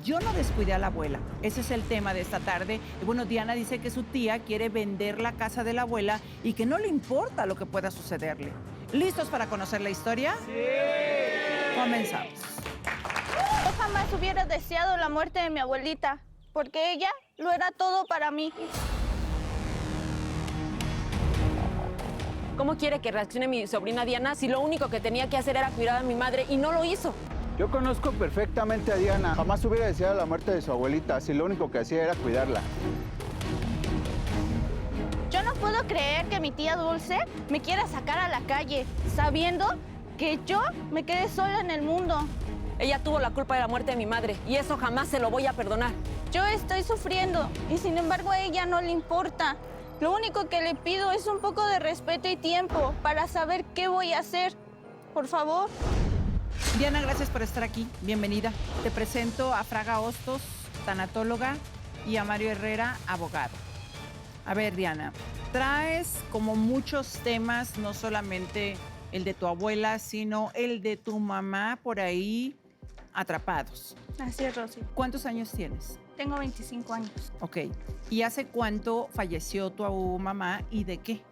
Yo no descuidé a la abuela. Ese es el tema de esta tarde. Y bueno, Diana dice que su tía quiere vender la casa de la abuela y que no le importa lo que pueda sucederle. ¿Listos para conocer la historia? ¡Sí! Comenzamos. Yo jamás hubiera deseado la muerte de mi abuelita, porque ella lo era todo para mí. ¿Cómo quiere que reaccione mi sobrina Diana si lo único que tenía que hacer era cuidar a mi madre y no lo hizo? Yo conozco perfectamente a Diana. Jamás hubiera deseado la muerte de su abuelita si lo único que hacía era cuidarla. Yo no puedo creer que mi tía Dulce me quiera sacar a la calle, sabiendo que yo me quedé sola en el mundo. Ella tuvo la culpa de la muerte de mi madre y eso jamás se lo voy a perdonar. Yo estoy sufriendo y sin embargo a ella no le importa. Lo único que le pido es un poco de respeto y tiempo para saber qué voy a hacer. Por favor. Diana, gracias por estar aquí. Bienvenida. Te presento a Fraga Hostos, tanatóloga, y a Mario Herrera, abogado. A ver, Diana, traes como muchos temas, no solamente el de tu abuela, sino el de tu mamá por ahí atrapados. Así es, Rosy. ¿Cuántos años tienes? Tengo 25 años. Ok. ¿Y hace cuánto falleció tu mamá y de qué?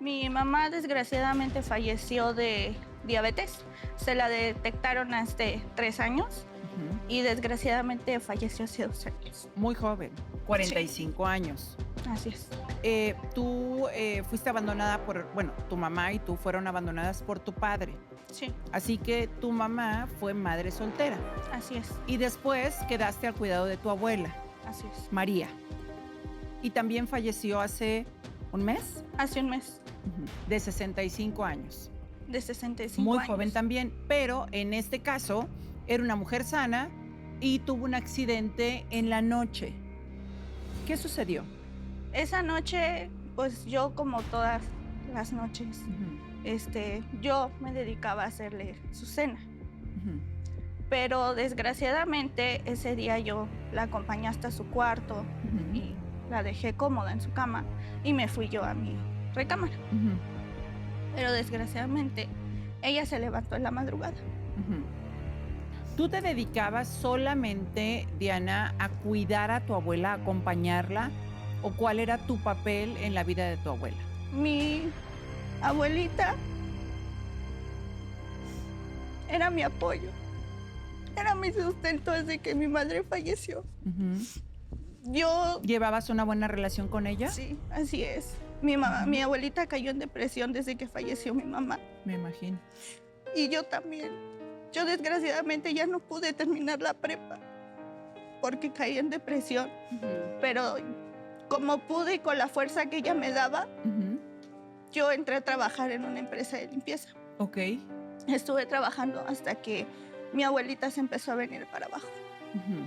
Mi mamá desgraciadamente falleció de diabetes. Se la detectaron hace 3 años y desgraciadamente falleció hace 2 años. Muy joven, 45 años. Así es. Tú fuiste abandonada tu mamá y tú fueron abandonadas por tu padre. Sí, Así que tu mamá fue madre soltera. así es. Y después quedaste al cuidado de tu abuela, Así es. María. Y también falleció hace un mes, Hace un mes, de 65 años. de 65 Muy años. joven también, pero en este caso era una mujer sana y tuvo un accidente en la noche. ¿Qué sucedió? Esa noche, pues yo como todas las noches, yo me dedicaba a hacerle su cena. Pero desgraciadamente ese día yo la acompañé hasta su cuarto y la dejé cómoda en su cama y me fui yo a mi recámara. Pero desgraciadamente ella se levantó en la madrugada. ¿Tú te dedicabas solamente, Diana, a cuidar a tu abuela, a acompañarla? ¿O cuál era tu papel en la vida de tu abuela? Mi abuelita era mi apoyo, era mi sustento desde que mi madre falleció. Yo... ¿Llevabas una buena relación con ella? Sí, así es. Mi abuelita cayó en depresión desde que falleció mi mamá. Me imagino. Y yo también. Yo desgraciadamente ya no pude terminar la prepa porque caí en depresión. Pero como pude y con la fuerza que ella me daba, yo entré a trabajar en una empresa de limpieza. Ok. Estuve trabajando hasta que mi abuelita se empezó a venir para abajo.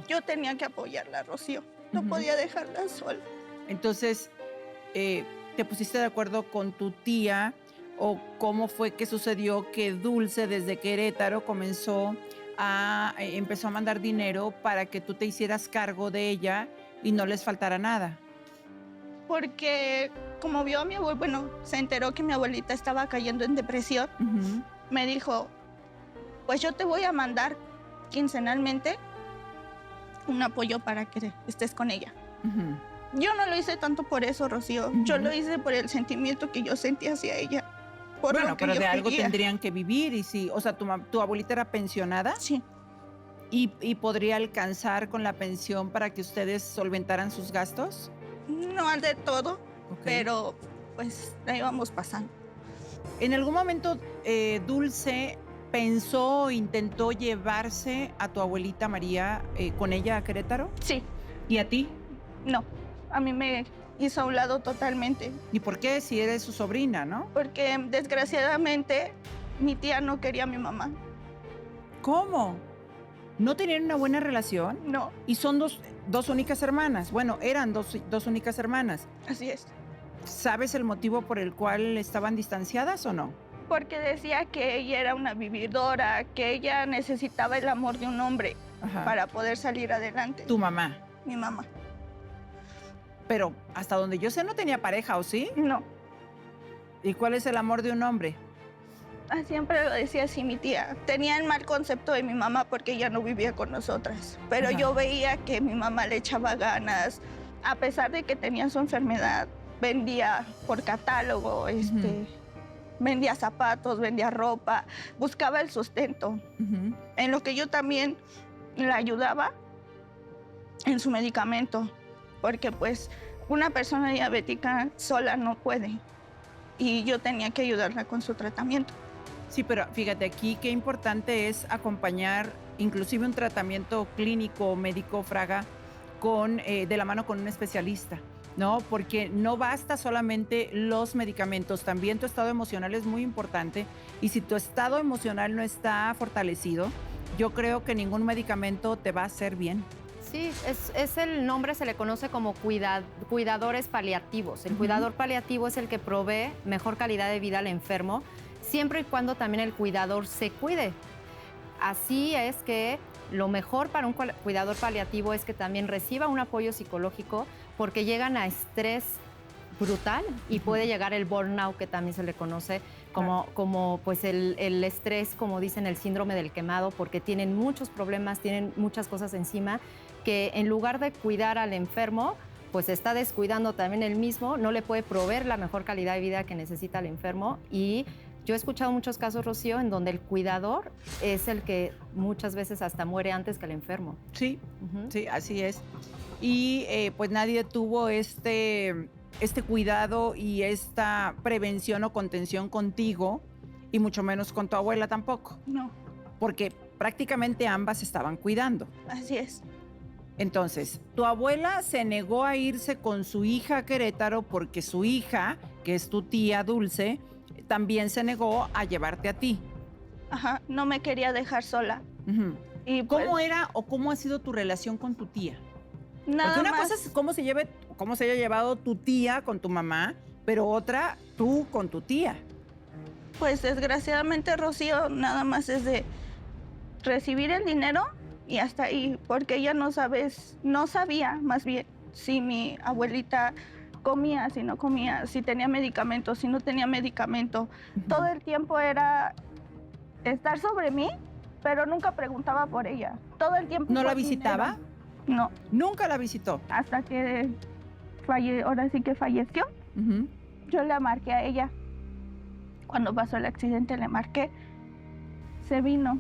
Yo tenía que apoyarla, Rocío. No podía dejarla sola. Entonces, ¿te pusiste de acuerdo con tu tía o cómo fue que sucedió que Dulce desde Querétaro empezó a mandar dinero para que tú te hicieras cargo de ella y no les faltara nada? Porque como vio a mi abuela, bueno, se enteró que mi abuelita estaba cayendo en depresión, me dijo, pues yo te voy a mandar quincenalmente un apoyo para que estés con ella. Yo no lo hice tanto por eso, Rocío. Yo lo hice por el sentimiento que yo sentía hacia ella. Por Bueno, lo que pero yo de algo quería. tendrían que vivir y sí, o sea, tu abuelita era pensionada Sí, y podría alcanzar con la pensión para que ustedes solventaran sus gastos. no al de todo, Ok. pero pues la íbamos pasando. ¿En algún momento Dulce pensó o intentó llevarse a tu abuelita María con ella a Querétaro? Sí, ¿Y a ti? no, a mí me hizo a un lado totalmente, ¿Y por qué? Si eres su sobrina, ¿no? porque desgraciadamente mi tía no quería a mi mamá. ¿Cómo? ¿No tenían una buena relación? No, Y son dos únicas hermanas. Bueno, eran dos únicas hermanas. así es. ¿Sabes el motivo por el cual estaban distanciadas o no? Porque decía que ella era una vividora, que ella necesitaba el amor de un hombre Ajá. para poder salir adelante. Tu mamá. Mi mamá. Pero hasta donde yo sé no tenía pareja, ¿o sí? No, ¿Y cuál es el amor de un hombre? Siempre lo decía así mi tía. Tenía el mal concepto de mi mamá porque ella no vivía con nosotras. Pero yo veía que mi mamá le echaba ganas. A pesar de que tenía su enfermedad, vendía por catálogo, vendía zapatos, vendía ropa, buscaba el sustento. En lo que yo también la ayudaba en su medicamento. Porque pues una persona diabética sola no puede. Y yo tenía que ayudarla con su tratamiento. Sí, pero fíjate aquí qué importante es acompañar inclusive un tratamiento clínico, médico, Fraga, de la mano con un especialista, ¿no? Porque no basta solamente los medicamentos, también tu estado emocional es muy importante y si tu estado emocional no está fortalecido, yo creo que ningún medicamento te va a hacer bien. Sí, es el nombre, se le conoce como cuidadores paliativos. El cuidador paliativo es el que provee mejor calidad de vida al enfermo, siempre y cuando también el cuidador se cuide. Así es que lo mejor para un cuidador paliativo es que también reciba un apoyo psicológico porque llegan a estrés brutal y puede llegar el burnout, que también se le conoce como pues el estrés, como dicen, el síndrome del quemado, porque tienen muchos problemas, tienen muchas cosas encima, que en lugar de cuidar al enfermo, pues se está descuidando también él mismo, no le puede proveer la mejor calidad de vida que necesita el enfermo. Y yo he escuchado muchos casos, Rocío, en donde el cuidador es el que muchas veces hasta muere antes que el enfermo. Sí, sí, así es. Y pues nadie tuvo este cuidado y esta prevención o contención contigo, y mucho menos con tu abuela tampoco. No. Porque prácticamente ambas estaban cuidando. Así es. Entonces, tu abuela se negó a irse con su hija a Querétaro porque su hija, que es tu tía Dulce, también se negó a llevarte a ti. Ajá, no me quería dejar sola. Y pues, ¿cómo era o cómo ha sido tu relación con tu tía? Nada Porque una más. cosa es cómo se haya llevado tu tía con tu mamá, pero otra tú con tu tía. Pues desgraciadamente, Rocío, nada más es de recibir el dinero y hasta ahí, porque ella no sabía más bien si mi abuelita comía, si no comía, si tenía medicamento, si no tenía medicamento. Todo el tiempo era estar sobre mí, pero nunca preguntaba por ella. Todo el tiempo. ¿No la visitaba? Dinero. No. ¿Nunca la visitó? Hasta que ahora sí que falleció. Yo le marqué a ella. Cuando pasó el accidente le marqué. Se vino.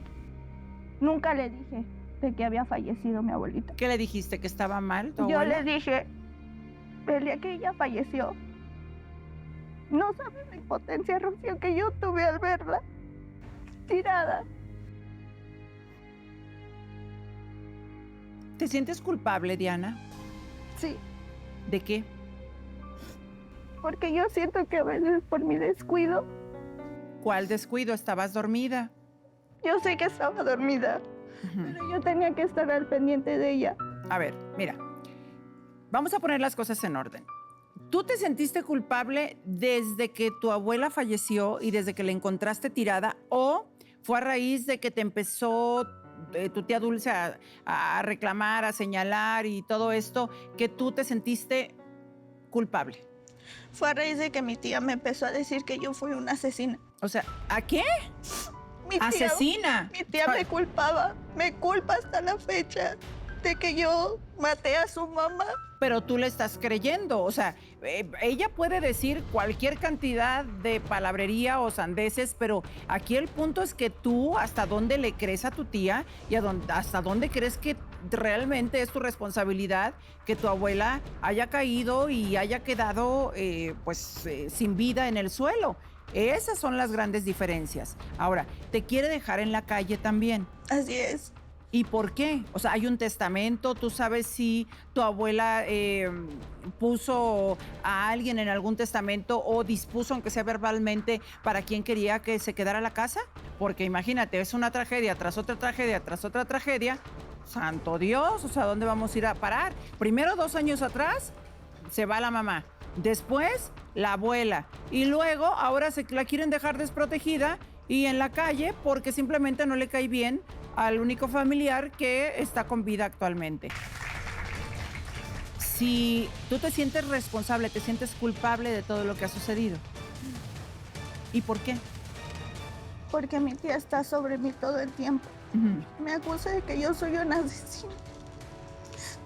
Nunca le dije de que había fallecido mi abuelita. ¿Qué le dijiste? ¿Que estaba mal tu Yo abuela? le dije, el día que ella falleció, no sabes la impotencia, Rocío, que yo tuve al verla tirada. ¿Te sientes culpable, Diana? Sí, ¿De qué? porque yo siento que a veces por mi descuido, ¿Cuál descuido? ¿Estabas dormida? yo sé que estaba dormida, pero yo tenía que estar al pendiente de ella. A ver, mira, vamos a poner las cosas en orden. ¿Tú te sentiste culpable desde que tu abuela falleció y desde que la encontraste tirada, o fue a raíz de que te empezó tu tía Dulce a reclamar, a señalar y todo esto, que tú te sentiste culpable? Fue a raíz de que mi tía me empezó a decir que yo fui una asesina. O sea, ¿a qué? Mi tía, ¡Asesina! Mi tía me culpaba, me culpa hasta la fecha de que yo maté a su mamá. Pero tú le estás creyendo, o sea, ella puede decir cualquier cantidad de palabrería o sandeces, pero aquí el punto es que tú hasta dónde le crees a tu tía y hasta dónde crees que realmente es tu responsabilidad que tu abuela haya caído y haya quedado sin vida en el suelo. Esas son las grandes diferencias. Ahora, te quiere dejar en la calle también. Así es. ¿Y por qué? O sea, hay un testamento, ¿tú sabes si tu abuela puso a alguien en algún testamento o dispuso, aunque sea verbalmente, para quién quería que se quedara la casa? Porque imagínate, es una tragedia tras otra tragedia tras otra tragedia. ¡Santo Dios! O sea, ¿dónde vamos a ir a parar? Primero, 2 años atrás, se va la mamá. Después, la abuela. Y luego, ahora la quieren dejar desprotegida y en la calle porque simplemente no le cae bien al único familiar que está con vida actualmente. Si tú te sientes responsable, te sientes culpable de todo lo que ha sucedido. ¿Y por qué? porque mi tía está sobre mí todo el tiempo. Me acusa de que yo soy una asesina.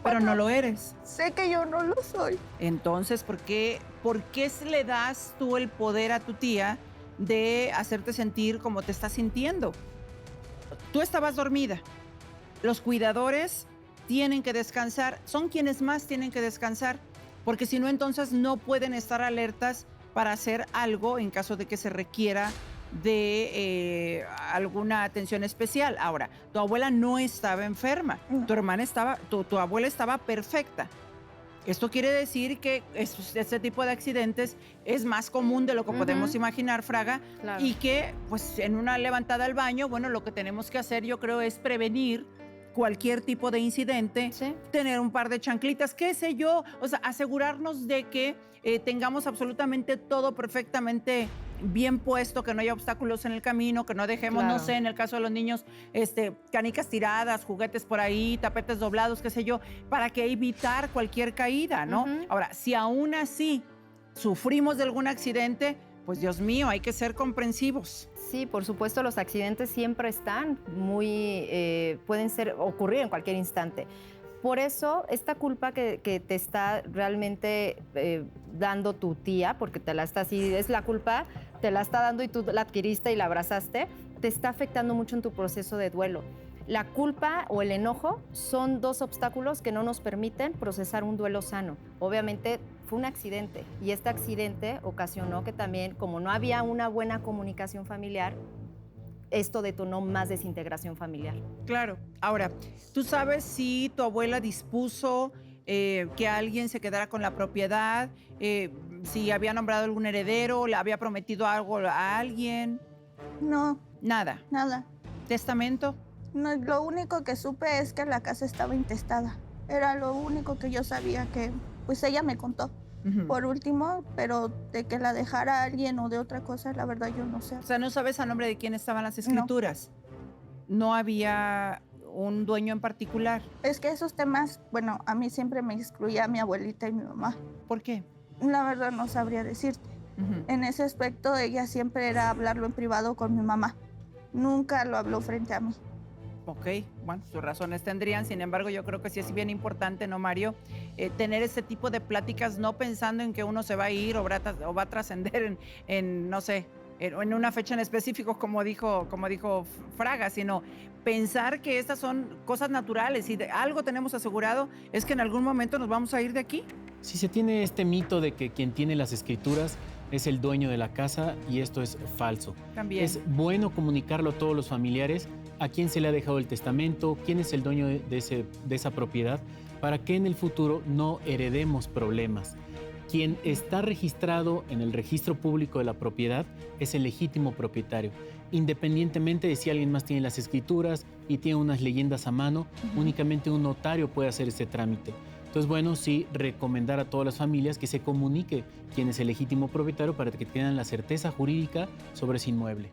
Pero no lo eres. Sé que yo no lo soy. Entonces, ¿por qué le das tú el poder a tu tía de hacerte sentir como te estás sintiendo? Tú estabas dormida. Los cuidadores tienen que descansar. Son quienes más tienen que descansar, porque si no, entonces no pueden estar alertas para hacer algo en caso de que se requiera de alguna atención especial. Ahora, tu abuela no estaba enferma, tu hermana estaba, tu abuela estaba perfecta. Esto quiere decir que este tipo de accidentes es más común de lo que podemos imaginar, Fraga, Claro. y que pues en una levantada al baño, bueno, lo que tenemos que hacer yo creo es prevenir cualquier tipo de incidente, Sí. tener un par de chanclitas, qué sé yo, o sea, asegurarnos de que tengamos absolutamente todo perfectamente bien puesto, que no haya obstáculos en el camino, que no dejemos, Claro. no sé, en el caso de los niños, canicas tiradas, juguetes por ahí, tapetes doblados, qué sé yo, para que evitar cualquier caída, ¿no? Ujú. Ahora, si aún así sufrimos de algún accidente, pues Dios mío, hay que ser comprensivos. Sí, por supuesto, los accidentes siempre están pueden ocurrir en cualquier instante. Por eso, esta culpa que te está realmente dando tu tía, porque es la culpa, te la está dando y tú la adquiriste y la abrazaste, te está afectando mucho en tu proceso de duelo. La culpa o el enojo son dos obstáculos que no nos permiten procesar un duelo sano. Obviamente fue un accidente y este accidente ocasionó que también, como no había una buena comunicación familiar, esto detonó más desintegración familiar. Claro. Ahora, ¿tú sabes si tu abuela dispuso que alguien se quedara con la propiedad? Si había nombrado algún heredero, le había prometido algo a alguien. No, Nada. nada. ¿Testamento? No, lo único que supe es que la casa estaba intestada. Era lo único que yo sabía que, pues ella me contó. Ujú. Por último, pero de que la dejara a alguien o de otra cosa, la verdad yo no sé. O sea, ¿no sabes a nombre de quién estaban las escrituras? No había un dueño en particular. Es que esos temas, bueno, a mí siempre me excluía mi abuelita y mi mamá. ¿Por qué? La verdad no sabría decirte. Ujú. En ese aspecto, ella siempre era hablarlo en privado con mi mamá. Nunca lo habló frente a mí. Ok, bueno, sus razones tendrían, sin embargo, yo creo que sí es bien importante, ¿no, Mario? Tener este tipo de pláticas no pensando en que uno se va a ir o va a trascender en, no sé, en una fecha en específico, como dijo Fraga, sino pensar que estas son cosas naturales y de algo tenemos asegurado es que en algún momento nos vamos a ir de aquí. Si se tiene este mito de que quien tiene las escrituras es el dueño de la casa y esto es falso. También. Es bueno comunicarlo a todos los familiares a quién se le ha dejado el testamento, quién es el dueño de esa propiedad, para que en el futuro no heredemos problemas. Quien está registrado en el registro público de la propiedad es el legítimo propietario. Independientemente de si alguien más tiene las escrituras y tiene unas leyendas a mano, únicamente un notario puede hacer este trámite. Entonces, bueno, sí, recomendar a todas las familias que se comunique quién es el legítimo propietario para que tengan la certeza jurídica sobre ese inmueble.